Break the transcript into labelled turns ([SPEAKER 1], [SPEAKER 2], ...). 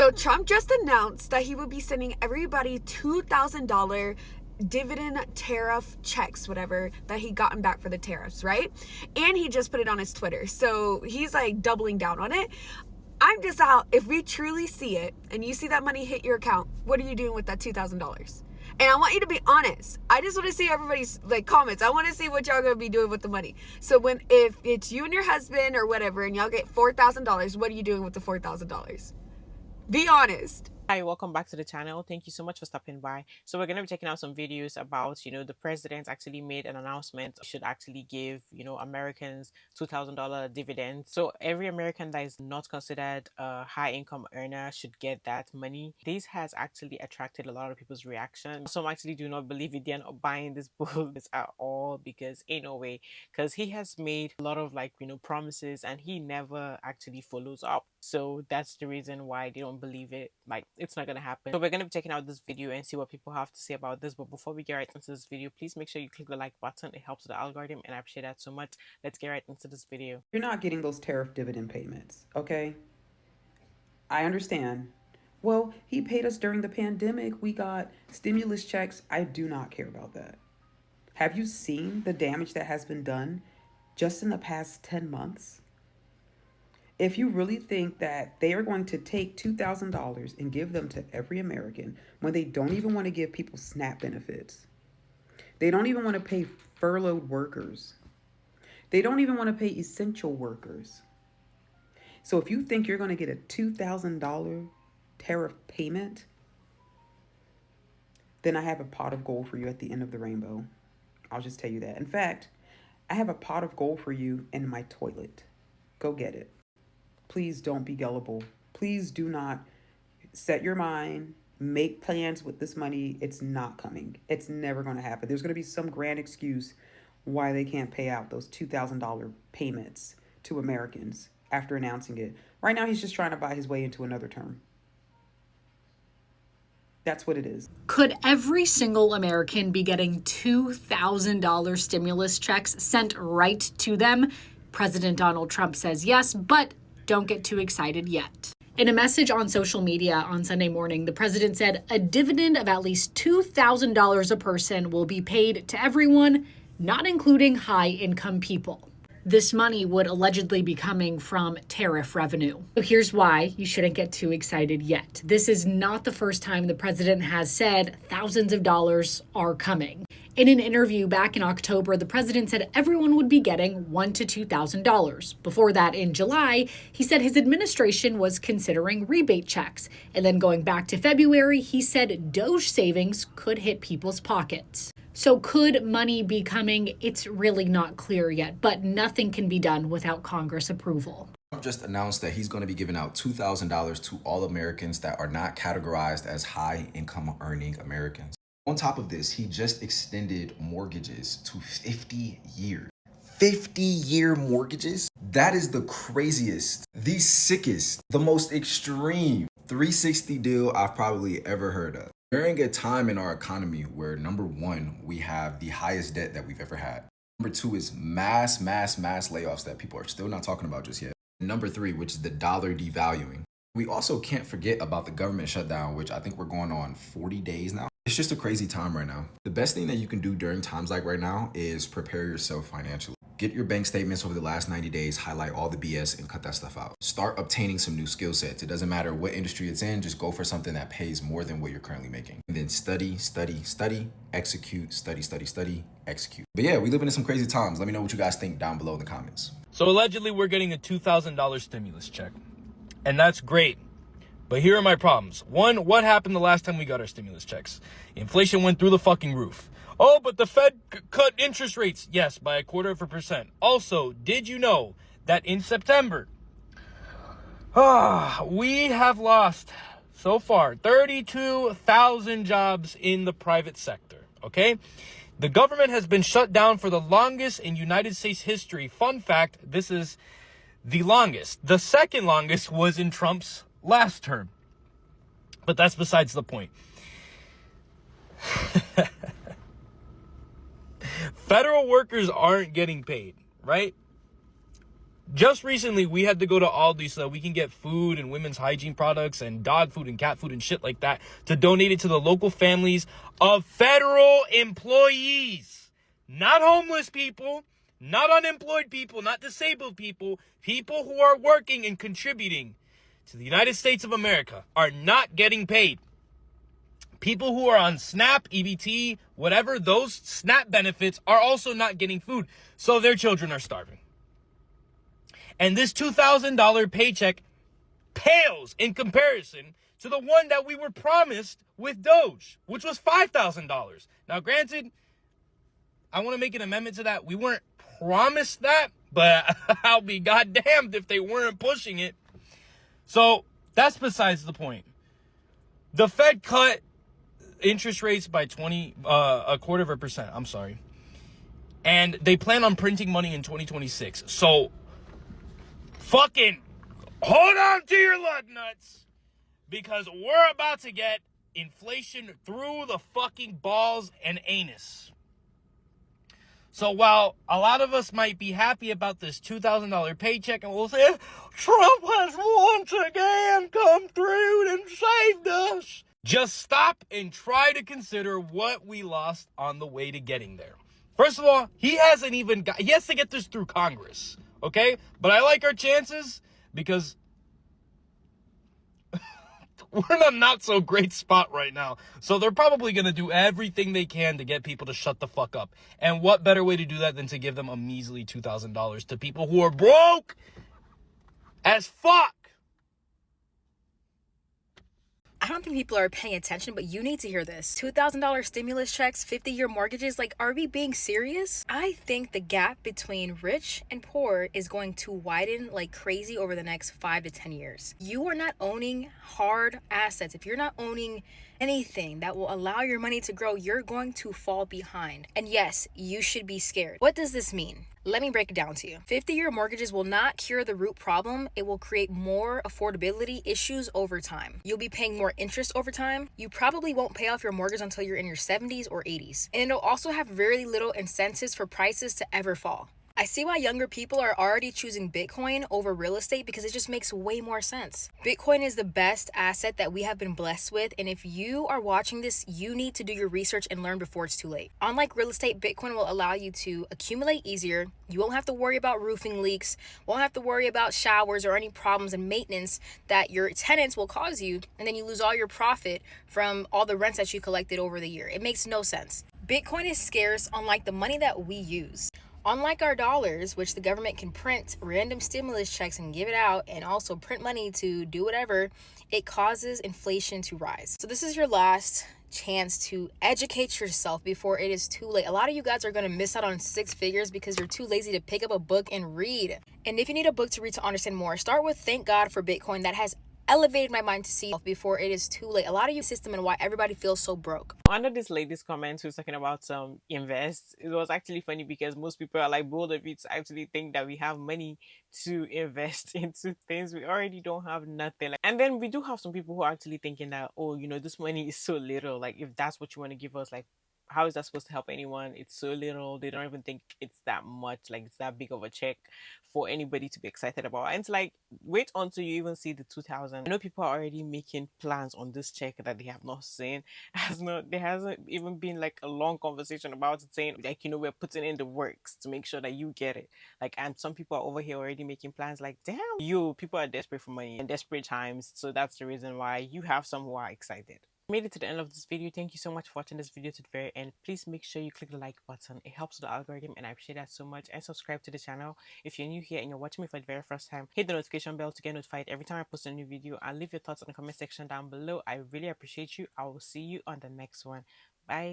[SPEAKER 1] So Trump just announced that he would be sending everybody $2,000 dividend tariff checks, whatever, that he gotten back for the tariffs, right? And he just put it on his Twitter. So he's like doubling down on it. I'm just out. If we truly see it and you see that money hit your account, what are you doing with that $2,000? And I want you to be honest. I just want to see everybody's like comments. I want to see what y'all gonna be doing with the money. So if it's you and your husband or whatever, and y'all get $4,000, what are you doing with the $4,000? Be honest.
[SPEAKER 2] Hi, welcome back to the channel. Thank you so much for stopping by. So we're going to be checking out some videos about, the president actually made an announcement. Should actually give, Americans $2,000 dividends. So every American that is not considered a high income earner should get that money. This has actually attracted a lot of people's reaction. Some actually do not believe it. They're not buying this bull at all, because ain't no way. Because he has made a lot of promises and he never actually follows up. So that's the reason why they don't believe it. It's not gonna happen. So we're gonna be checking out this video and see what people have to say about this. But before we get right into this video, please make sure you click the like button. It helps with the algorithm and I appreciate that so much. Let's get right into this video.
[SPEAKER 3] You're not getting those tariff dividend payments, okay? I understand. Well, he paid us during the pandemic. We got stimulus checks. I do not care about that. Have you seen the damage that has been done just in the past 10 months? If you really think that they are going to take $2,000 and give them to every American when they don't even want to give people SNAP benefits, they don't even want to pay furloughed workers, they don't even want to pay essential workers. So if you think you're going to get a $2,000 tariff payment, then I have a pot of gold for you at the end of the rainbow. I'll just tell you that. In fact, I have a pot of gold for you in my toilet. Go get it. Please don't be gullible. Please do not set your mind, make plans with this money. It's not coming. It's never going to happen. There's going to be some grand excuse why they can't pay out those $2,000 payments to Americans after announcing it. Right now, he's just trying to buy his way into another term. That's what it is.
[SPEAKER 4] Could every single American be getting $2,000 stimulus checks sent right to them? President Donald Trump says yes, but don't get too excited yet. In a message on social media on Sunday morning, the president said a dividend of at least $2,000 a person will be paid to everyone, not including high-income people. This money would allegedly be coming from tariff revenue. So here's why you shouldn't get too excited yet. This is not the first time the president has said thousands of dollars are coming. In an interview back in October, the president said everyone would be getting $1,000 to $2,000. Before that, in July, he said his administration was considering rebate checks. And then going back to February, he said Doge savings could hit people's pockets. So could money be coming? It's really not clear yet, but nothing can be done without Congress approval.
[SPEAKER 5] Trump just announced that he's going to be giving out $2,000 to all Americans that are not categorized as high-income earning Americans. On top of this, he just extended mortgages to 50 years. 50-year mortgages? That is the craziest, the sickest, the most extreme 360 deal I've probably ever heard of. During a time in our economy where, number one, we have the highest debt that we've ever had. Number two is mass layoffs that people are still not talking about just yet. Number three, which is the dollar devaluing. We also can't forget about the government shutdown, which I think we're going on 40 days now. It's just a crazy time right now. The best thing that you can do during times like right now is prepare yourself financially. Get your bank statements over the last 90 days, highlight all the BS and cut that stuff out. Start obtaining some new skill sets. It doesn't matter what industry it's in, just go for something that pays more than what you're currently making. And then study, execute, study, execute. But yeah, we live in some crazy times. Let me know what you guys think down below in the comments.
[SPEAKER 6] So allegedly we're getting a $2,000 stimulus check. And that's great. But here are my problems. One, what happened the last time we got our stimulus checks? Inflation went through the fucking roof. Oh, but the Fed cut interest rates. Yes, by 0.25%. Also, did you know that in September, we have lost so far 32,000 jobs in the private sector, okay? The government has been shut down for the longest in United States history. Fun fact, this is the longest. The second longest was in Trump's last term. But that's besides the point. Federal workers aren't getting paid, right? Just recently, we had to go to Aldi so that we can get food and women's hygiene products and dog food and cat food and shit like that to donate it to the local families of federal employees. Not homeless people, not unemployed people, not disabled people. People who are working and contributing to the United States of America are not getting paid. People who are on SNAP, EBT, whatever, those SNAP benefits are also not getting food. So their children are starving. And this $2,000 paycheck pales in comparison to the one that we were promised with Doge, which was $5,000. Now, granted, I want to make an amendment to that. We weren't promised that, but I'll be goddamned if they weren't pushing it. So that's besides the point. The Fed cut interest rates by a quarter of a percent. I'm sorry. And they plan on printing money in 2026. So fucking hold on to your lug nuts, because we're about to get inflation through the fucking balls and anus. So while a lot of us might be happy about this $2,000 paycheck and we'll say, Trump has once again come through and saved us, just stop and try to consider what we lost on the way to getting there. First of all, he has to get this through Congress. Okay, but I like our chances because we're in a not so great spot right now. So they're probably going to do everything they can to get people to shut the fuck up. And what better way to do that than to give them a measly $2,000 to people who are broke as fuck?
[SPEAKER 7] I don't think people are paying attention, but you need to hear this. $2,000 stimulus checks, 50-year mortgages. Like, are we being serious? I think the gap between rich and poor is going to widen like crazy over the next 5 to 10 years. You are not owning hard assets. If you're not owning anything that will allow your money to grow, you're going to fall behind. And yes, you should be scared. What does this mean? Let me break it down to you. 50-year mortgages will not cure the root problem. It will create more affordability issues over time. You'll be paying more interest over time. You probably won't pay off your mortgage until you're in your 70s or 80s. And it'll also have very little incentives for prices to ever fall. I see why younger people are already choosing Bitcoin over real estate because it just makes way more sense. Bitcoin is the best asset that we have been blessed with, and if you are watching this, you need to do your research and learn before it's too late. Unlike real estate, Bitcoin will allow you to accumulate easier. You won't have to worry about roofing leaks, won't have to worry about showers or any problems and maintenance that your tenants will cause you, and then you lose all your profit from all the rents that you collected over the year. It makes no sense. Bitcoin is scarce, unlike the money that we use. Unlike our dollars, which the government can print random stimulus checks and give it out and also print money to do whatever, it causes inflation to rise. So this is your last chance to educate yourself before it is too late. A lot of you guys are going to miss out on 6 figures because you're too lazy to pick up a book and read. And if you need a book to read to understand more, start with Thank God for Bitcoin. That has elevated my mind to see before it is too late. A lot of you system and why everybody feels so broke.
[SPEAKER 2] Under this lady's comment who's talking about invest, it was actually funny because most people are like bold of it to actually think that we have money to invest into things we already don't have nothing. And then we do have some people who are actually thinking that, oh, this money is so little, like if that's what you want to give us, like how is that supposed to help anyone? It's so little. They don't even think it's that much, like it's that big of a check for anybody to be excited about. And it's like, wait until you even see the 2,000. I know people are already making plans on this check that they have not seen. There hasn't even been like a long conversation about it, saying like, we're putting in the works to make sure that you get it. Like, and some people are over here already making plans like, damn, people are desperate for money in desperate times. So that's the reason why you have some who are excited. Made it to the end of this video. Thank you so much for watching this video to the very end. Please make sure you click the like button. It helps with the algorithm and I appreciate that so much. And subscribe to the channel if you're new here and you're watching me for the very first time. Hit the notification bell to get notified every time I post a new video, and leave your thoughts in the comment section down below. I really appreciate you. I will see you on the next one. Bye.